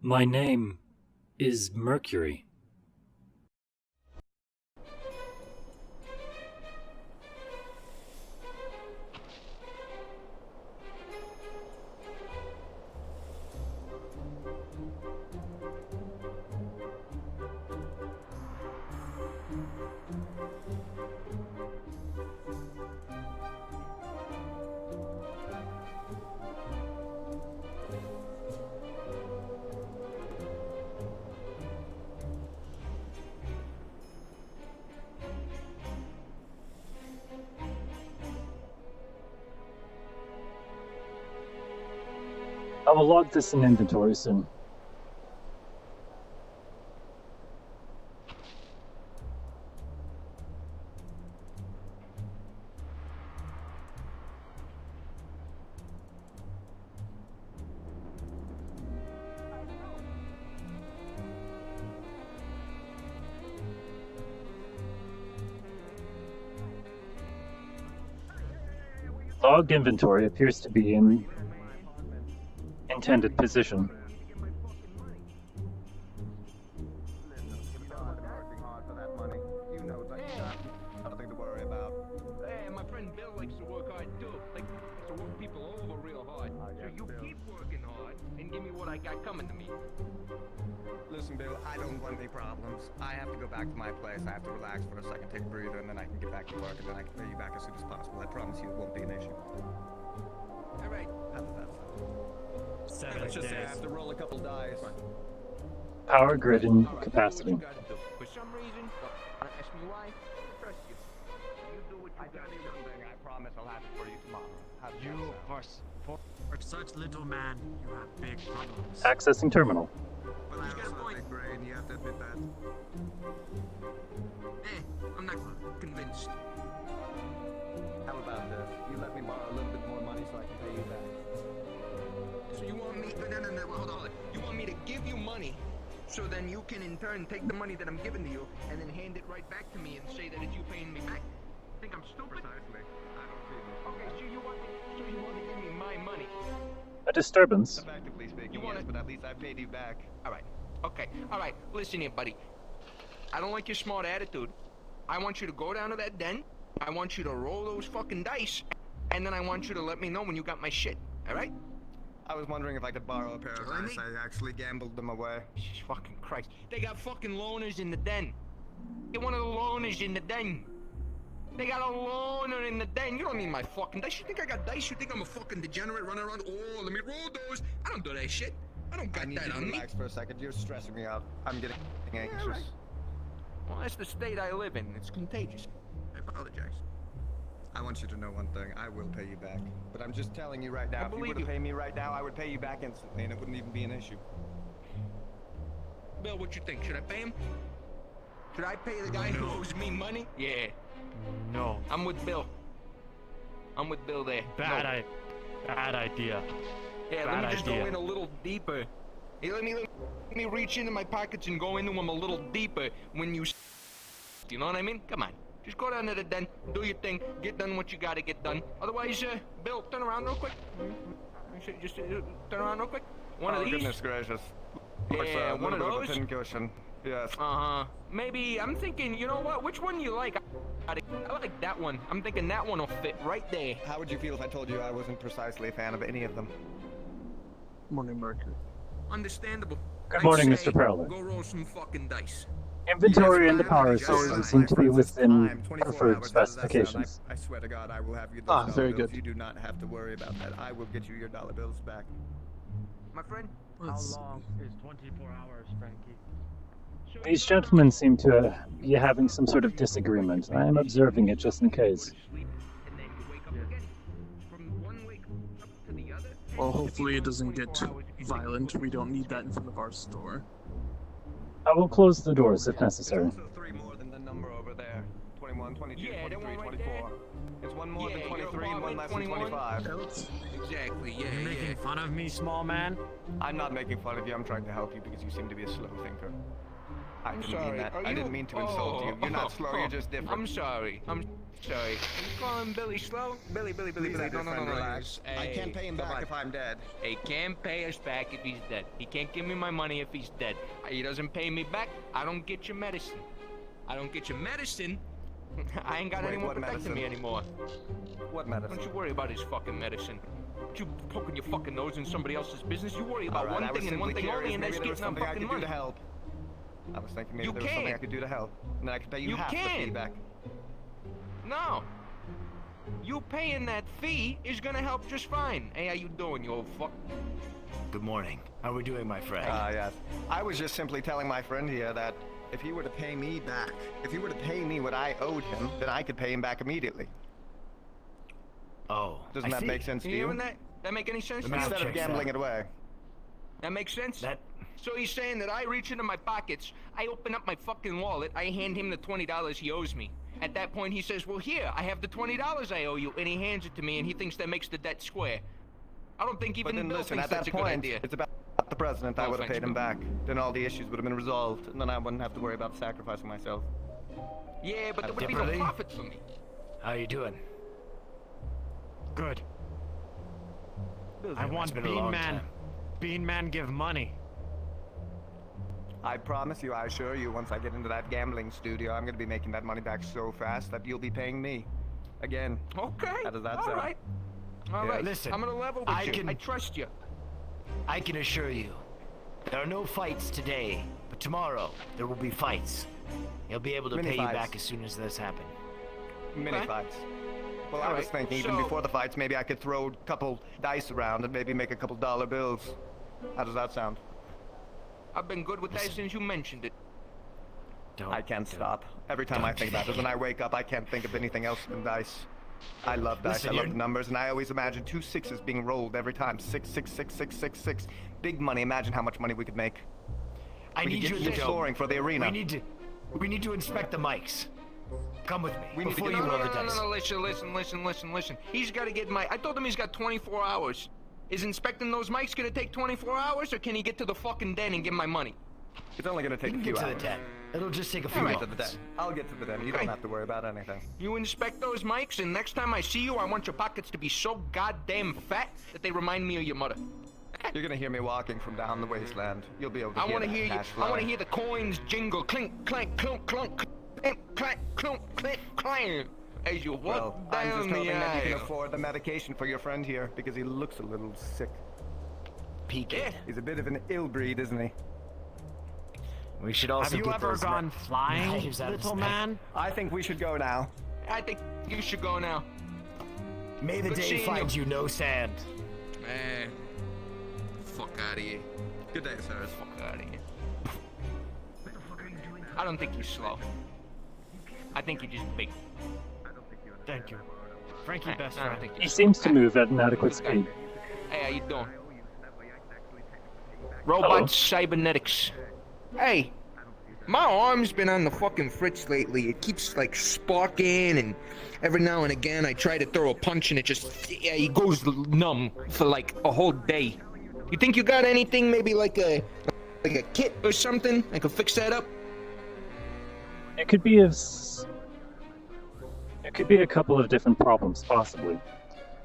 My name is Mercury. I will log this in inventory soon. Log inventory appears to be in intended position. Nothing to worry about. Hey, my friend Bill likes to work hard too. Likes to work people over real hard. So you keep working hard and give me what I got coming to me. Listen, Bill, I don't want any problems. I have to go back to my place. I have to relax for a second, take a breather, and then I can get back to work, and then I can pay you back as soon as possible. I promise you it won't be an issue. All right. How does that sound? Let's just say I have to roll a couple dice. Power grid and capacity. For some reason, don't ask me why. I trust you. You do what you gotta do. I promise I'll have it for you tomorrow. How does that sound? For such little man, you have big problems. Accessing terminal. Well, I also have a big brain, you have to admit that. I'm not convinced. How about this? You let me borrow a little bit more money so I can pay you back. So you want me... No, hold on. You want me to give you money, so then you can in turn take the money that I'm giving to you, and then hand it right back to me and say that it's you paying me back? Think I'm stupid? Precisely. I don't see this. Okay, so you want to give me my money? A disturbance. Effectively speaking, yes, but at least I paid you back. Alright. Okay. Alright. Listen here, buddy. I don't like your smart attitude. I want you to go down to that den. I want you to roll those fucking dice. And then I want you to let me know when you got my shit. Alright? I was wondering if I could borrow a pair of dice. I actually gambled them away. Jesus fucking Christ. They got fucking loners in the den. Get one of the loners in the den. They got a loner in the den. You don't need my fucking dice. You think I got dice? You think I'm a fucking degenerate running around? Oh, let me roll those. I don't do that shit. I don't got that on me. Relax for a second. You're stressing me out. I'm getting anxious. Yeah, right. Well, that's the state I live in. It's contagious. I apologize. I want you to know one thing. I will pay you back. But I'm just telling you right now, if you were to pay me right now, I would pay you back instantly, and it wouldn't even be an issue. Bill, what you think? Should I pay him? Should I pay the guy who owes me money? Yeah. No. I'm with Bill. I'm with Bill there. Bad idea. Yeah, let me just go in a little deeper. Hey, let me reach into my pockets and go into them a little deeper when you... You know what I mean? Come on. Just go down to the den, do your thing, get done what you gotta get done. Otherwise, Bill, turn around real quick. Just turn around real quick. One of these. Goodness gracious. Yeah, one of those. Pincushion. Yes. Maybe, I'm thinking, you know what? Which one do you like? I like that one. I'm thinking that one will fit right there. How would you feel if I told you I wasn't precisely a fan of any of them? Morning, Mercury. Understandable. Good morning, Mr. Prowler. Go roll some fucking dice. Inventory and the power system seem to be within preferred specifications. I swear to God, I will have you those Ah, very bills. good. You do not have to worry about that. I will get you your dollar bills back. My friend? How long is 24 hours, Frankie? These gentlemen seem to be having some sort of disagreement. I am observing it just in case. Well, hopefully it doesn't get violent. We don't need that in front of our store. I will close the doors if necessary. There's also 3 more than the number over there. 21, 22, 23, 24. It's one more than 23 and one less than 25. Exactly, yeah, You're making fun of me, small man? I'm not making fun of you. I'm trying to help you because you seem to be a slow thinker. I didn't mean that. I didn't mean to insult you. You're not slow, you're just different. I'm sorry. Sorry. You call him Billy Slow? Billy. No. I can't pay him back if I'm dead. He can't pay us back if he's dead. He can't give me my money if he's dead. He doesn't pay me back. I don't get your medicine. I ain't got Wait, anyone what protecting medicine? me anymore. What medicine? Don't you worry about his fucking medicine. Don't you poking your fucking nose in somebody else's business. You worry about Alright, one thing and one thing only, and that's maybe there was getting something our I fucking could do money. to help. I was thinking maybe You there was something I can't. could do to help. And then I could pay you, You half the fee can't. back. No. You paying that fee is gonna help just fine. Hey, how you doing, you old fuck? Good morning. How are we doing, my friend? Yes. I was just simply telling my friend here that if he were to pay me back, if he were to pay me what I owed him, then I could pay him back immediately. Oh, Doesn't that make sense to You you? hearing that? That make any sense to you? math Instead of checks gambling out. it away. That makes sense? That So he's saying that I reach into my pockets, I open up my fucking wallet, I hand him the $20 he owes me. At that point he says, well here, I have the $20 I owe you, and he hands it to me and he thinks that makes the debt square. I don't think But even then Bill listen, thinks at that's that a good point, idea. it's about the president. I No would have offense, paid him Bill. back. Then all the issues would have been resolved, and then I wouldn't have to worry about sacrificing myself. Yeah, but there would be Differently? no profit for me. how you doing? Good. I It's want been a Bean long Man. time. Bean Man give money. I promise you, I assure you, once I get into that gambling studio, I'm gonna be making that money back so fast that you'll be paying me. Again. Okay. How does that All sound? right. All Yeah, right. listen, I'm gonna level with I you. can- I trust you. I can assure you, there are no fights today, but tomorrow there will be fights. You'll be able to Mini pay you fights. back as soon as this happens. Mini Okay. fights. Well, I All was right, thinking even so- before the fights, maybe I could throw a couple dice around and maybe make a couple dollar bills. How does that sound? I've been good with that since you mentioned it. Don't. I can't don't- stop. Every time I think about it, when I wake up, I can't think of anything else than dice. I love dice. Listen, I love you're- the numbers, and I always imagine 2 6s being rolled every time. 6, 6, 6, 6, 6, 6. Big money. Imagine how much money we could make. I We need could you get in the scoring for the arena. We need to inspect the mics. Come with me We need to before get you the- roll the No, dice. listen. He's got to get my. I told him he's got 24 hours. Is inspecting those mics gonna take 24 hours, or can he get to the fucking den and get my money? It's only gonna You take a can few get to hours. the den. It'll just take a few I'll get to the moments. den. I'll get to the den. You Okay. don't have to worry about anything. You inspect those mics, and next time I see you, I want your pockets to be so goddamn fat that they remind me of your mother. You're gonna hear me walking from down the wasteland. You'll be able to I hear want to that hear you. cash I want to flowing. hear the coins jingle, clink, clank, clunk, clunk, clink, clank, clunk, clink, clank, as you walk Well, I'm down just the hoping that you can aisle. afford the medication for your friend here because he looks a little sick. Peek Yeah. it. He's a bit of an ill breed, isn't he? We should also Have you get ever those gone flying, knives out of his little neck. man? I think we should go now. I think you should go now. May the Good day seeing find you. you no sand. Man, fuck out of here. Good day, sir. Fuck out of here. I don't think you're slow. I think you're just big. Thank you. Frankie, best I don't friend. think He you're seems to move at an adequate speed. Hey, how you doing? Robots, cybernetics. Hey, my arm's been on the fucking fritz lately. It keeps like sparking, and every now and again I try to throw a punch and it just it goes numb for like a whole day. You think you got anything? Maybe like a kit or something? I could fix that up. It could be it could be a couple of different problems, possibly.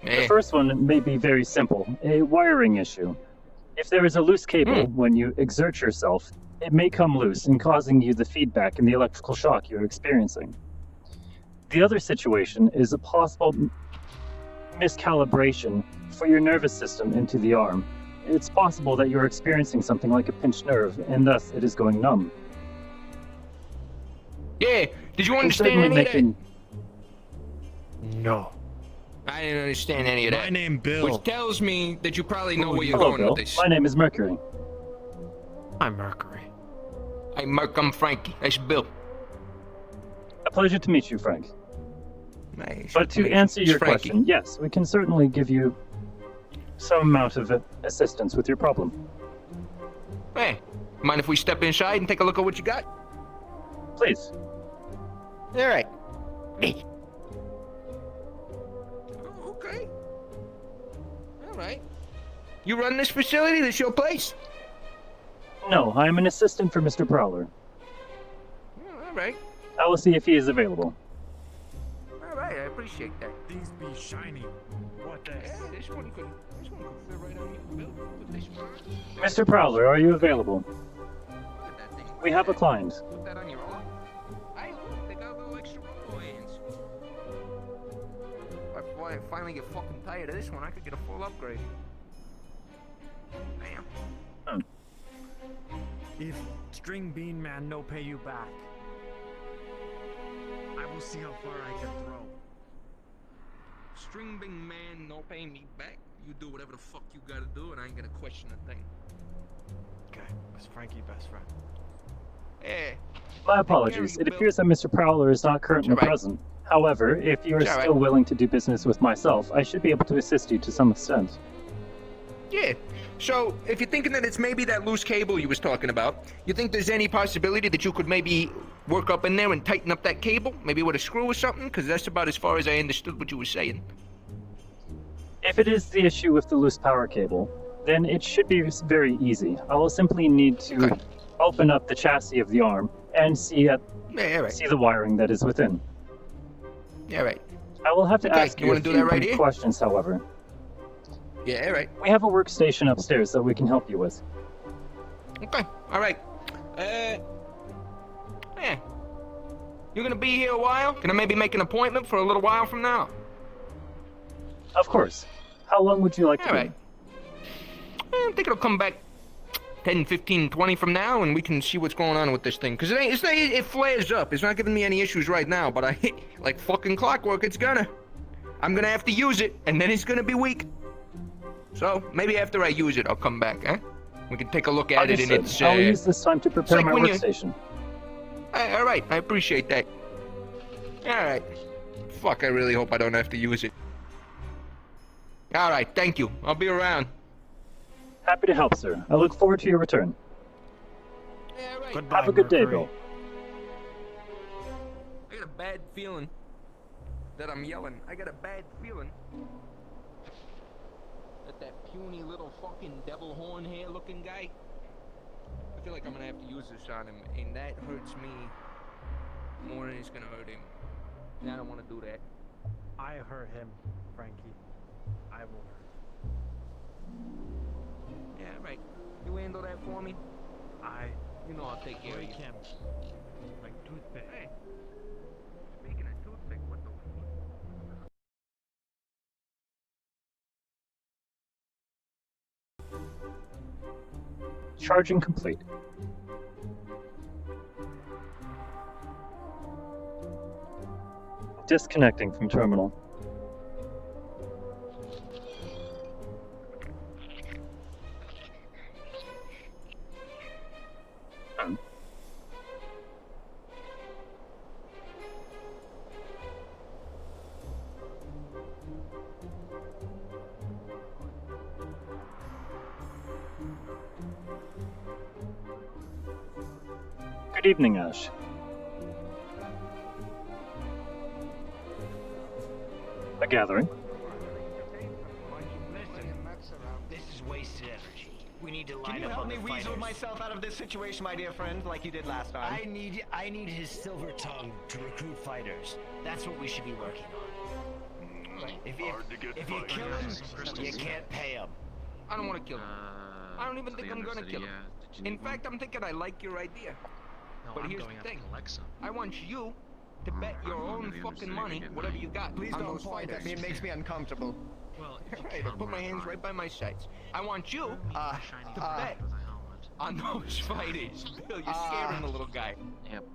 The first one may be very simple, a wiring issue. If there is a loose cable when you exert yourself, it may come loose and causing you the feedback and the electrical shock you're experiencing. The other situation is a possible miscalibration for your nervous system into the arm. It's possible that you're experiencing something like a pinched nerve, and thus it is going numb. Yeah, did you I'm understand certainly any of that? making- No. I didn't understand any of that. My name Bill. Which tells me that you probably know where you're Hello, going Bill. with this. My name is Mercury. I'm Mercury. Hey, Merc, I'm Frankie. That's Bill. A pleasure to meet you, Frank. Nice. But to answer your Frankie. question, yes, we can certainly give you some amount of assistance with your problem. Hey, mind if we step inside and take a look at what you got? Please. All right. Hey. Oh, okay. All right. You run this facility? This your place? No, I am an assistant for Mr. Prowler. Yeah, all right. I will see if he is available. All right. appreciate that. These be shiny. What this? Yeah, this one could fit right on your bill. Put this one. Mr. Prowler, are you available? Look at that thing. We have a client. Put that on your arm. Hey, look, they got little extra roll hands. If I finally get fucking tired of this one, I could get a full upgrade. Damn. If String Bean Man no pay you back, I will see how far I can throw. String Bing Man, no pay me back. You do whatever the fuck you gotta do, and I ain't gonna question a thing. Okay, it's Frankie best friend. Yeah. My apologies. It appears that Mr. Prowler is not currently present. However, if you are still willing to do business with myself, I should be able to assist you to some extent. Yeah. So, if you're thinking that it's maybe that loose cable you was talking about, you think there's any possibility that you could maybe work up in there and tighten up that cable? Maybe with a screw or something? Because that's about as far as I understood what you were saying. If it is the issue with the loose power cable, then it should be very easy. I will simply need to open up the chassis of the arm and see the wiring that is within. Yeah, right. I will have to ask you a few right questions, however. Yeah, right. We have a workstation upstairs that we can help you with. Okay, alright. Yeah. You're gonna be here a while? Can I maybe make an appointment for a little while from now? Of course. How long would you like to be? Alright. I think it'll come back 10, 15, 20 from now, and we can see what's going on with this thing. Because it flares up. It's not giving me any issues right now, but like fucking clockwork, it's gonna. I'm gonna have to use it, and then it's gonna be weak. So, maybe after I use it, I'll come back, eh? We can take a look at it in its, I'll use this time to prepare my workstation. Alright, I appreciate that. Alright. Fuck, I really hope I don't have to use it. Alright, thank you. I'll be around. Happy to help, sir. I look forward to your return. Yeah, right. Goodbye, Have a good day, Mercury. Bill. I got a bad feeling that I'm yelling. I got a bad feeling that puny little fucking devil horn hair looking guy, I feel like I'm gonna have to use this on him, and that hurts me more than it's gonna hurt him. And I don't want to do that. I hurt him, Frankie. I will hurt. Yeah, right. You handle that for me? You know I'll take care of you. Him. Like toothpick. Hey, speaking of toothpick, what the... Charging complete. Disconnecting from terminal. Good evening, Ash. A gathering. This is wasted energy. We need to line Can you up help on me the weasel fighters. myself out of this situation, my dear friend, like you did last time? I need his silver tongue to recruit fighters. That's what we should be working on. If you kill him, you can't pay him. I don't want to kill him. I don't even think I'm gonna kill him. In fact, I'm thinking I like your idea. But here's the thing. I want you to bet your own fucking money, whatever you got, Please on don't those point at fighters. me. It makes me uncomfortable. Right, I'll put my hands right by my sides. I want you to bet on those fighters. Bill, you're scaring the little guy.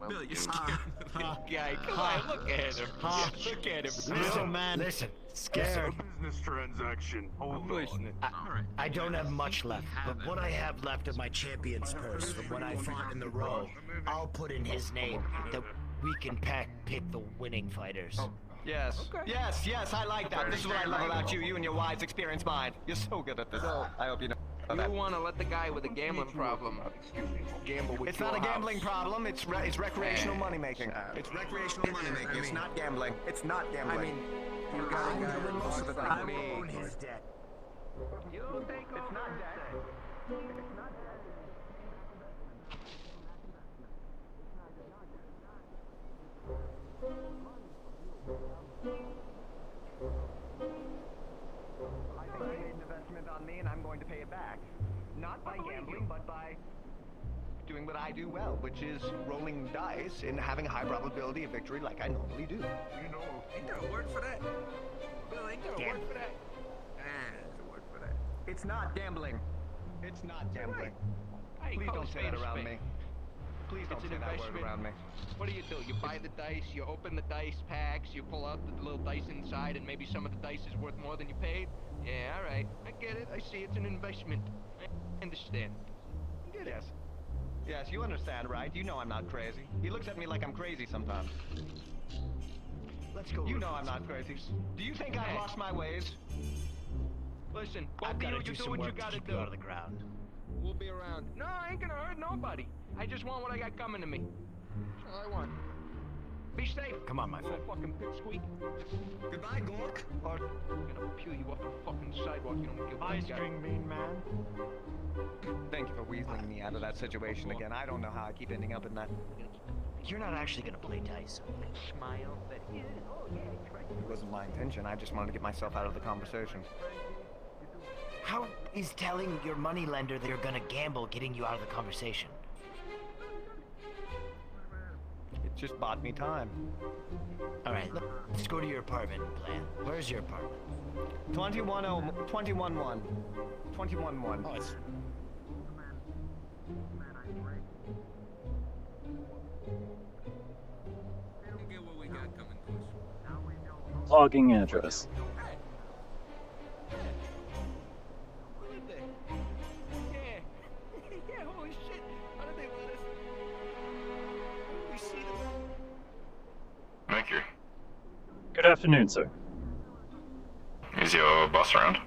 Bill, you're scaring the little guy. Come on, look at him. Look at him. Listen, man. Listen. Scared. Business transaction. I'm listening. I don't have much left, but what I have left of my champion's purse from when I fought in the row, I'll put in his name that we can pick the winning fighters. Yes. Okay. Yes, I like that. This is what I love about you and your wise, experienced mind. You're so good at this. I hope you know You that. want to let the guy with a gambling problem gamble with It's your not a house. gambling problem. It's recreational money making. It's recreational money making. It's not gambling. It's not gambling. I mean, you got a guy with most of the thing. I will own his debt. You take It's not that. but by doing what I do well, which is rolling dice and having a high probability of victory like I normally do. You know, ain't there a word for that? Bill, ain't there a word for that? There's a word for that. It's not gambling. It's not gambling. Hey, Please call don't a say that spade a around spade. me. Please don't It's say an that word investment. around me. What do? You buy the dice, you open the dice packs, you pull out the little dice inside, and maybe some of the dice is worth more than you paid? Yeah, alright. I get it. I see it's an investment. I understand. Get it. Yes. Yes, you understand, right? You know I'm not crazy. He looks at me like I'm crazy sometimes. Let's go. You know I'm not crazy. Do you think I've lost my ways? Listen, I've both got of to you do do some what you work to gotta keep do. you out of the ground. We'll be around. No, I ain't gonna hurt nobody. I just want what I got coming to me. That's all I want. Be safe. Come on, my friend. Little fucking pipsqueak. Goodbye, Gork. Or I'm gonna peel you off the fucking sidewalk. You don't give Hi, a guy. string bean man. Thank you for weaseling me out of that situation again. I don't know how I keep ending up in that. You're not actually gonna play dice. Smile. But yeah. Oh yeah, it's right. It wasn't my intention. I just wanted to get myself out of the conversation. How is telling your moneylender that you're gonna gamble getting you out of the conversation? It just bought me time. Alright, let's go to your apartment plan. Where's your apartment? 21-1. Oh, it's... Get what we got coming to us. Logging address. What did they? Yeah. Yeah, holy shit. How did they let us? We see them. Mercury, Good afternoon, sir. is your boss around?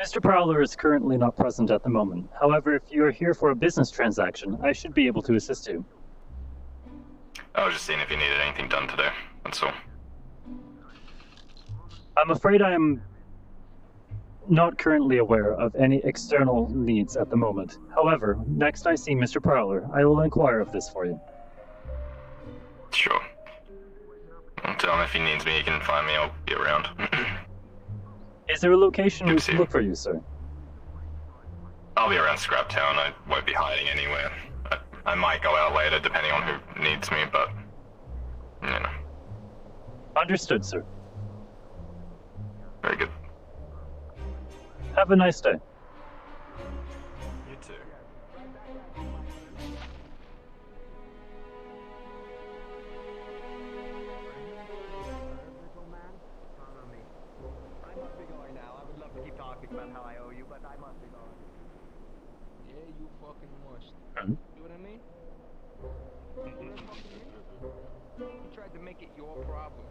Mr. Prowler is currently not present at the moment. However, if you are here for a business transaction, I should be able to assist you. I was just seeing if you needed anything done today, that's all. I'm afraid I am not currently aware of any external needs at the moment. However, next I see Mr. Prowler, I will inquire of this for you. Sure. I'll tell him if he needs me, he can find me, I'll be around. Is there a location we Good to see should you. look for you, sir? I'll be around Scrap Town, I won't be hiding anywhere. I might go out later depending on who needs me, but... you know, Understood, sir. very good. Have a nice day. You too. I must be going now. I would love to keep talking about how I owe you, but I must be going. Yeah, you fucking must. Mhm. See what I mean? You tried to make it your problem.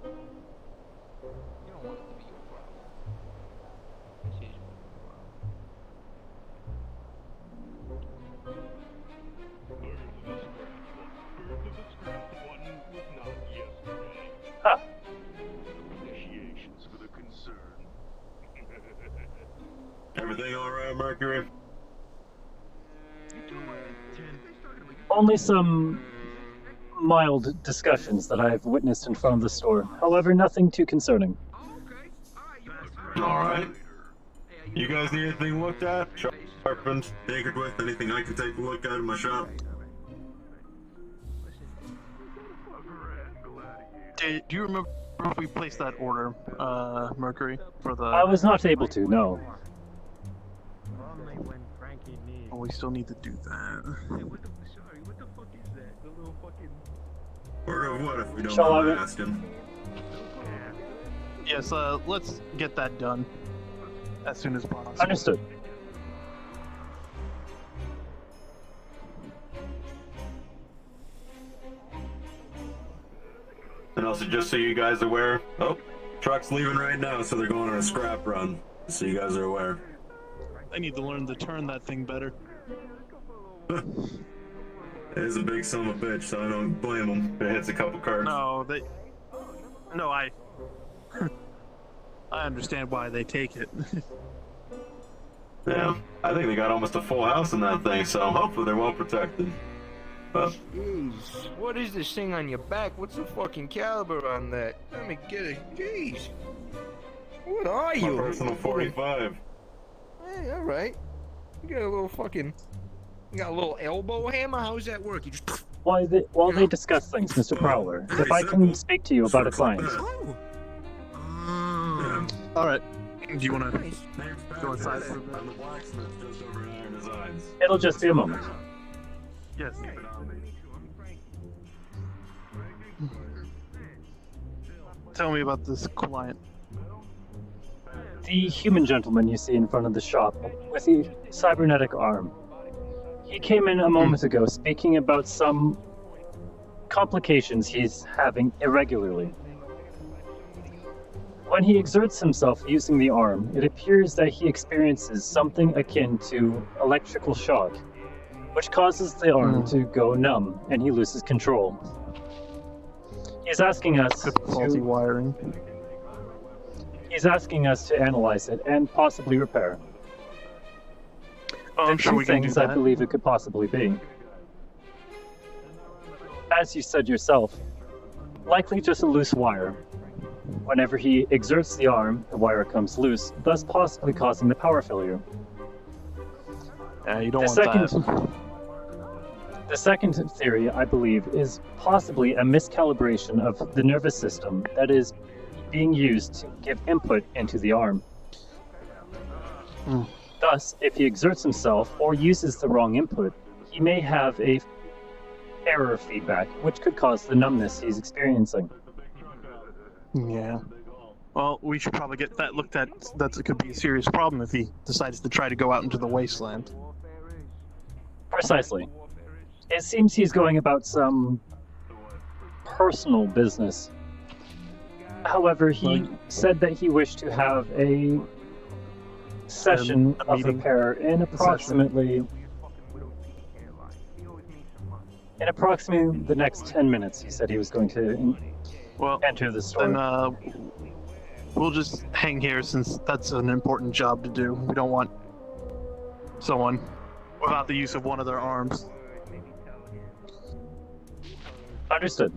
You don't want it to be your problem. This is your problem. Ha! Initiations for the concern. Everything all right, Mercury? Only some mild discussions that I have witnessed in front of the store. However, nothing too concerning. Oh, okay. Alright, you All right. You guys need anything looked at? Sharpened, tinkered with? Anything I can take a look at in my shop? Do you remember if we placed that order, Mercury, for the... I was not able to, no. Only when Frankie needs. Oh, we still need to do that. Hey, what the fuck is that? The little fucking... Or what if we don't Shall mind I- asking? Yes, let's get that done as soon as possible. Understood. And also, just so you guys are aware, oh, truck's leaving right now, so they're going on a scrap run. So you guys are aware. I need to learn to turn that thing better. It is a big son of a bitch, so I don't blame them if it hits a couple cars. No, I understand why they take it. Yeah, I think they got almost a full house in that thing, so hopefully they're well protected. But Jeez, what is this thing on your back? What's the fucking caliber on that? Let me get it. Jeez. What are my you? personal 45. Hey, alright. You got a little fucking... You got a little elbow hammer? How's that work? You just... While they discuss things, Mr. Prowler, if I can speak to you about a client. Oh! Alright. Do you want to Nice. go inside for a bit? And the blacksmith just over there in his eyes. It'll just be a moment. Yes. Tell me about this client. The human gentleman you see in front of the shop with the cybernetic arm. He came in a moment ago speaking about some complications he's having irregularly. When he exerts himself using the arm, it appears that he experiences something akin to electrical shock, which causes the arm to go numb and he loses control. He's asking us Faulty to wiring. He's asking us to analyze it and possibly repair. Oh, I'm The sure two we can do things I that. believe it could possibly be. As you said yourself, likely just a loose wire. Whenever he exerts the arm, the wire comes loose, thus possibly causing the power failure. Yeah, you don't The want second, that. the second theory, I believe, is possibly a miscalibration of the nervous system that is being used to give input into the arm. Thus, if he exerts himself or uses the wrong input, he may have a error feedback, which could cause the numbness he's experiencing. Yeah. Well, we should probably get that looked at. That could be a serious problem if he decides to try to go out into the wasteland. Precisely. It seems he's going about some personal business. However, he said that he wished to have a session A of meeting? repair in approximately the next 10 minutes. He said he was going to Well, enter the store. then we'll just hang here since that's an important job to do. We don't want someone without the use of one of their arms. Understood.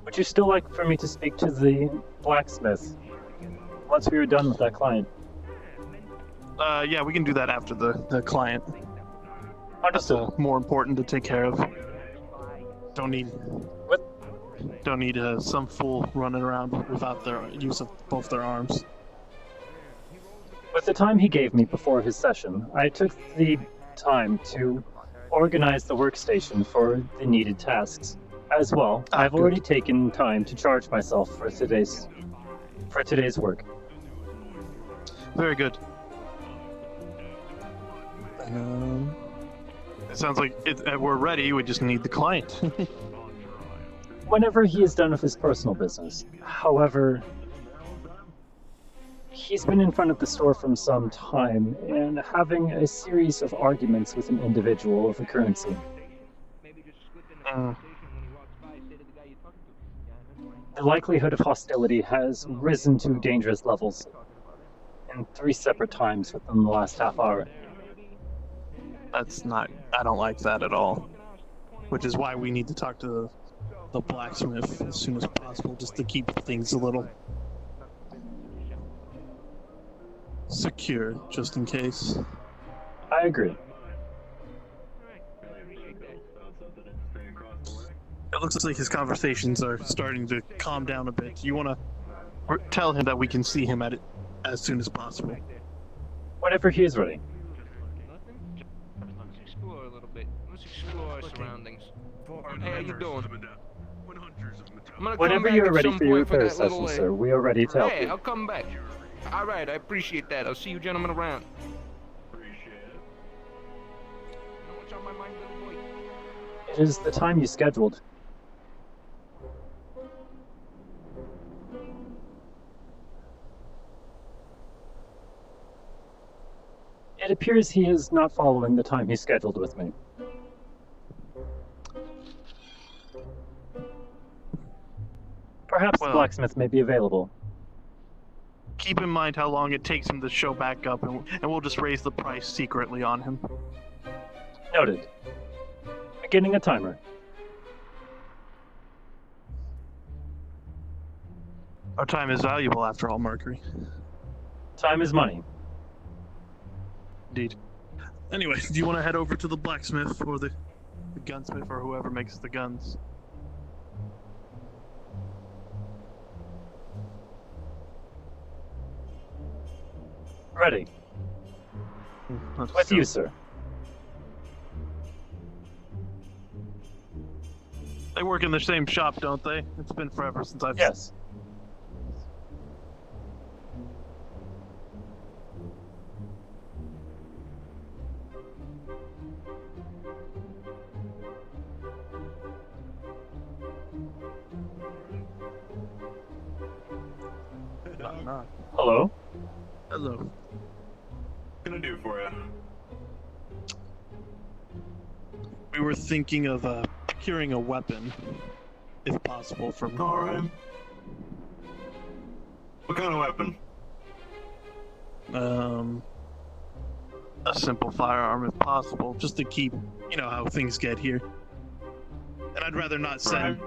Would you still like for me to speak to the blacksmith once we were done with that client? Yeah, we can do that after the client. That's Understood. more important to take care of. Don't need some fool running around without their use of both their arms. With the time he gave me before his session, I took the time to organize the workstation for the needed tasks. As well, I've good. already taken time to charge myself for today's work. Very good. It sounds like we're ready. We just need the client. Whenever he is done with his personal business. However, he's been in front of the store for some time and having a series of arguments with an individual of the currency. The likelihood of hostility has risen to dangerous levels in 3 separate times within the last half hour. That's not. I don't like that at all. Which is why we need to talk to the blacksmith as soon as possible, just to keep things a little secure, just in case. I agree. It looks like his conversations are starting to calm down a bit. You want to tell him that we can see him at it as soon as possible. Whenever he is ready. Let's explore a little bit. Let's explore our surroundings. Hey, how you doing? I'm gonna come Whenever back you're at ready some for your point for repair that session, little, sir, we are ready to help Hey, you. I'll come back. All right, I appreciate that. I'll see you gentlemen around. Appreciate it. You know what's on my mind, little boy? It is the time you scheduled. It appears he is not following the time he scheduled with me. Perhaps the Well- blacksmith may be available. Keep in mind how long it takes him to show back up, and we'll just raise the price secretly on him. Noted. Beginning a timer. Our time is valuable after all, Mercury. Time is money. Indeed. Anyway, do you want to head over to the blacksmith or the gunsmith or whoever makes the guns? Ready. With you, sir. They work in the same shop, don't they? It's been forever since I've... Yes. Knock, knock. Hello? Hello. What can I do for you? We were thinking of procuring a weapon, if possible, from... Alright. What kind of weapon? A simple firearm, if possible, just to keep, you know, how things get here. And I'd rather not send...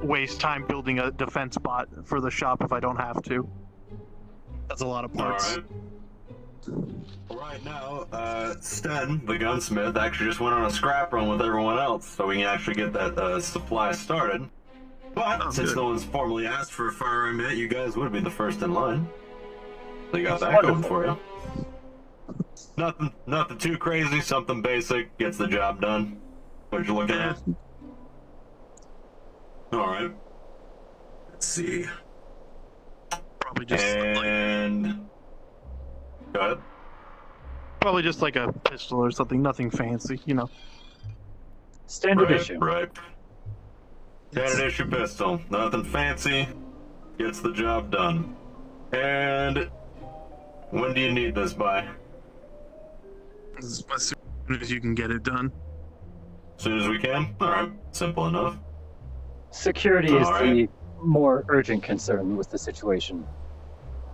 waste time building a defense bot for the shop if I don't have to. That's a lot of parts. Right now, Sten, the gunsmith, actually just went on a scrap run with everyone else, so we can actually get that supply started. But since no one's formally asked for a firearm yet, you guys would be the first in line. They got that going for you. Nothing too crazy. Something basic gets the job done. What you looking at? All right. Let's see. Probably just go ahead. Probably just like a pistol or something, nothing fancy, you know. Standard issue. Right. Standard issue pistol. Nothing fancy. Gets the job done. And when do you need this by? As soon as you can get it done. As soon as we can? Alright. Simple enough. Security is the more urgent concern with the situation.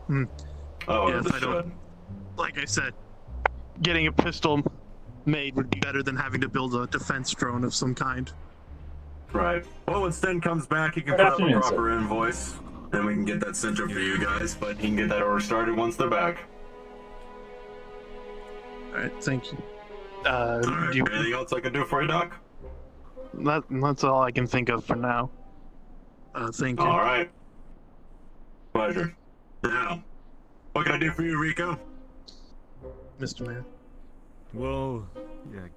Oh, yeah, if I don't, like I said, getting a pistol made would be better than having to build a defense drone of some kind. Right. Well, when Sten comes back, he can put up a proper invoice, and we can get that sent over to you guys, but he can get that order started once they're back. Alright, thank you. Anything else I can do for you, Doc? That's all I can think of for now. Thank you. Alright. Pleasure. Now, what can I do for you, Rico? Mr. Man. Well, yeah,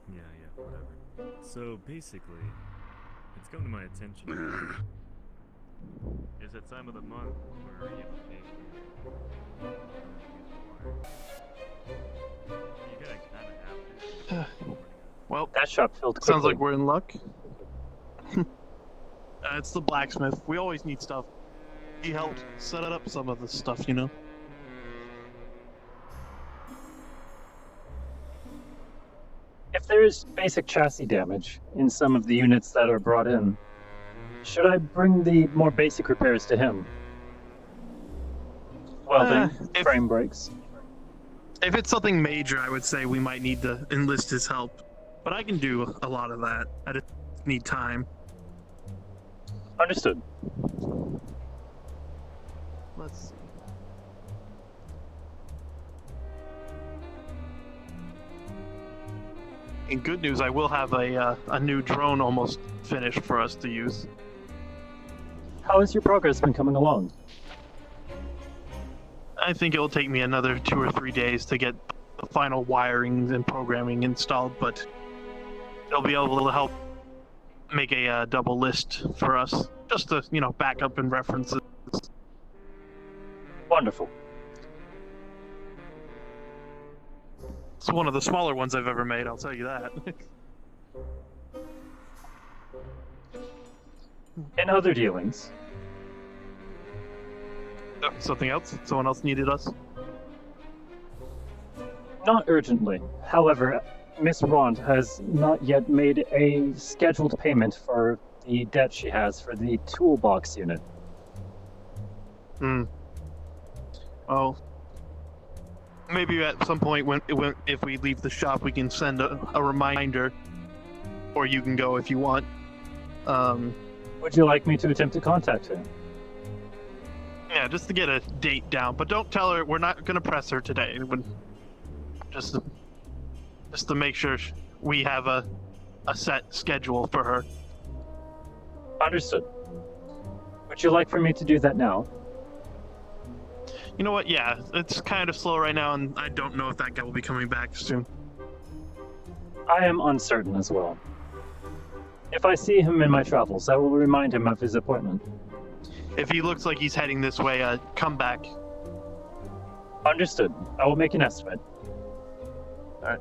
whatever. So basically, it's come to my attention. It's that time of the month where you gotta kind of have to. Well, that shop filled quickly. Sounds like we're in luck. It's the blacksmith. We always need stuff. He helped set up some of the stuff, you know. If there is basic chassis damage in some of the units that are brought in, should I bring the more basic repairs to him? Welding, frame breaks. If it's something major, I would say we might need to enlist his help. But I can do a lot of that. I just need time. Understood. Let's see. In good news, I will have a new drone almost finished for us to use. How has your progress been coming along? I think it will take me another 2 or 3 days to get the final wiring and programming installed, but it'll be able to help make a double list for us, just to, you know, back up and references. Wonderful. It's one of the smaller ones I've ever made, I'll tell you that. In other dealings. Something else? Someone else needed us? Not urgently. However, Miss Rond has not yet made a scheduled payment for the debt she has for the toolbox unit. Oh. Maybe at some point if we leave the shop, we can send a reminder, or you can go if you want. Would you like me to attempt to contact her? Yeah, just to get a date down, but don't tell her, we're not gonna press her today. just to make sure we have a set schedule for her. Understood. Would you like for me to do that now? You know what? Yeah, it's kind of slow right now, and I don't know if that guy will be coming back soon. I am uncertain as well. If I see him in my travels, I will remind him of his appointment. If he looks like he's heading this way, come back. Understood. I will make an estimate. Alright.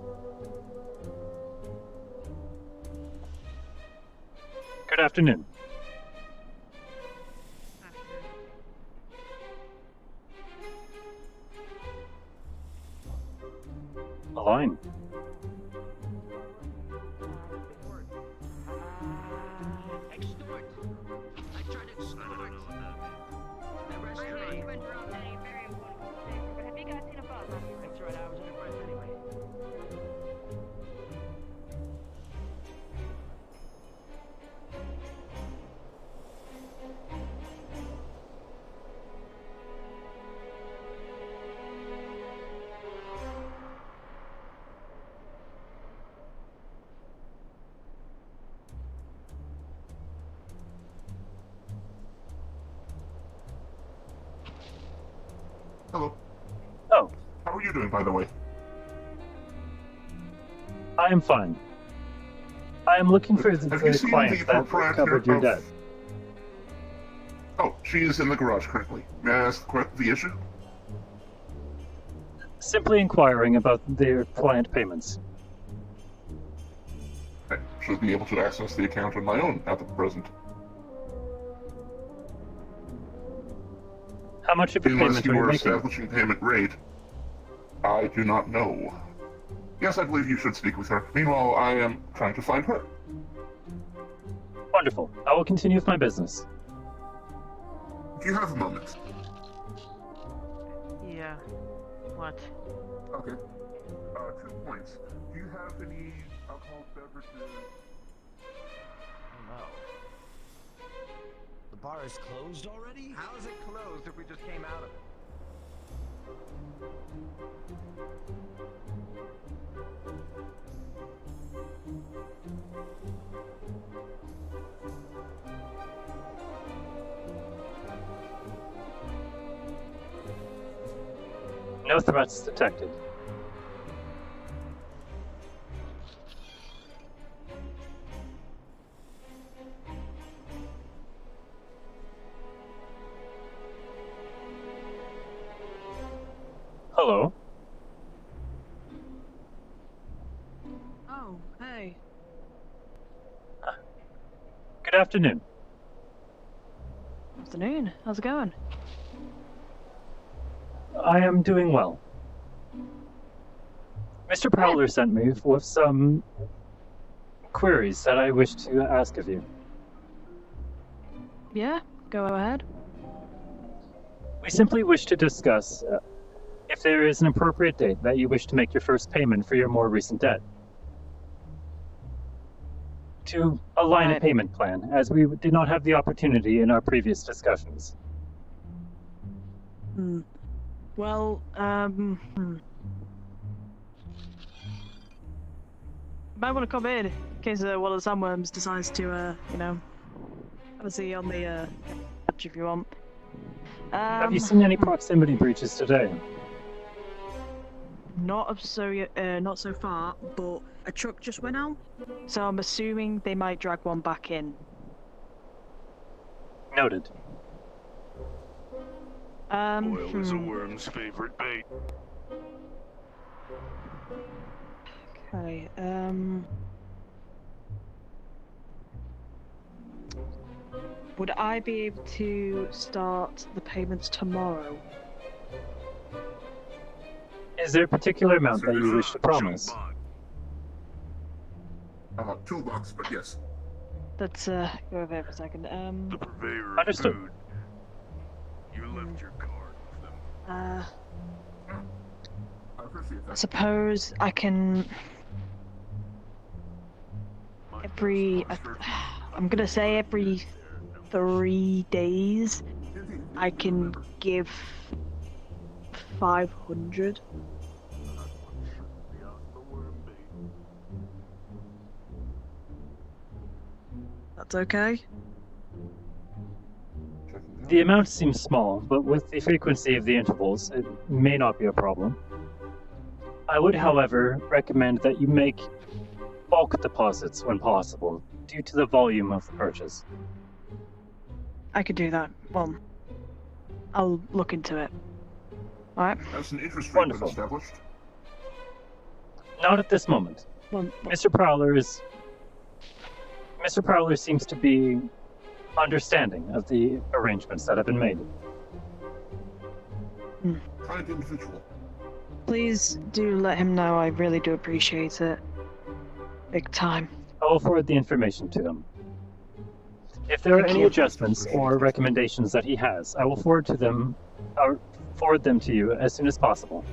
Good afternoon. A line. Extort! I tried to extort! Arrest me! Have you guys seen a bus? That's right, I was in a breath anyway. Hello. Oh, How are you doing, by the way? I am fine. I am looking for Have you the seen client the that proprietor covered your of- debt. Oh, she is in the garage currently. May I ask the issue? Simply inquiring about their client payments. I should be able to access the account on my own at the present. How much of a Unless payment you are you are making? establishing payment rate, I do not know. Yes, I believe you should speak with her. Meanwhile, I am trying to find her. Wonderful. I will continue with my business. Do you have a moment? Yeah. What? Okay. 2 points. Do you have any alcoholic beverages? Oh no. The bar is closed already? How is it closed if we just came out of it? No threats detected. Hello. Oh, hey. Good afternoon. Afternoon. How's it going? I am doing well. Mr. Prowler sent me with some queries that I wish to ask of you. Yeah, go ahead. We simply wish to discuss if there is an appropriate date that you wish to make your first payment for your more recent debt. To align a Right. payment plan, as we did not have the opportunity in our previous discussions. Well, might want to come in case one of the sandworms decides to, obviously on the patch if you want. Have you seen any proximity breaches today? Not so far, but a truck just went out, so I'm assuming they might drag one back in. Noted. Oil is a worm's favorite bait. Okay, would I be able to start the payments tomorrow? Is there a particular amount that you wish to promise? $2, but yes. Let's go over there for a second. The purveyor of Understood. food. You left your card with them. I appreciate I that. suppose I can I'm gonna say every 3 days I can give 500. That's okay? The amount seems small, but with the frequency of the intervals, it may not be a problem. I would, however, recommend that you make bulk deposits when possible, due to the volume of the purchase. I could do that. Well, I'll look into it. Alright? Has an interest rate been Wonderful. established? Not at this moment. Well, Mr. Prowler seems to be understanding of the arrangements that have been made. Kind individual. please do let him know. I really do appreciate it. Big time. I will forward the information to him. If there are any adjustments or recommendations that he has, I will forward them to you as soon as possible.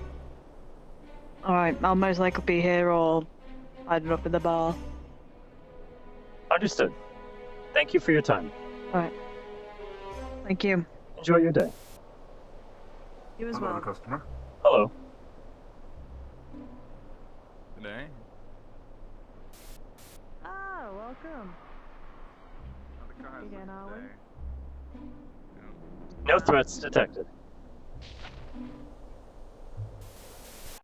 Alright, I'll most likely be here or hiding up in the bar. Understood. Thank you for your time. Alright. Thank you. Enjoy your day. You as Another well. customer. Hello. Today? Ah, welcome. How the car Again, today? No threats detected.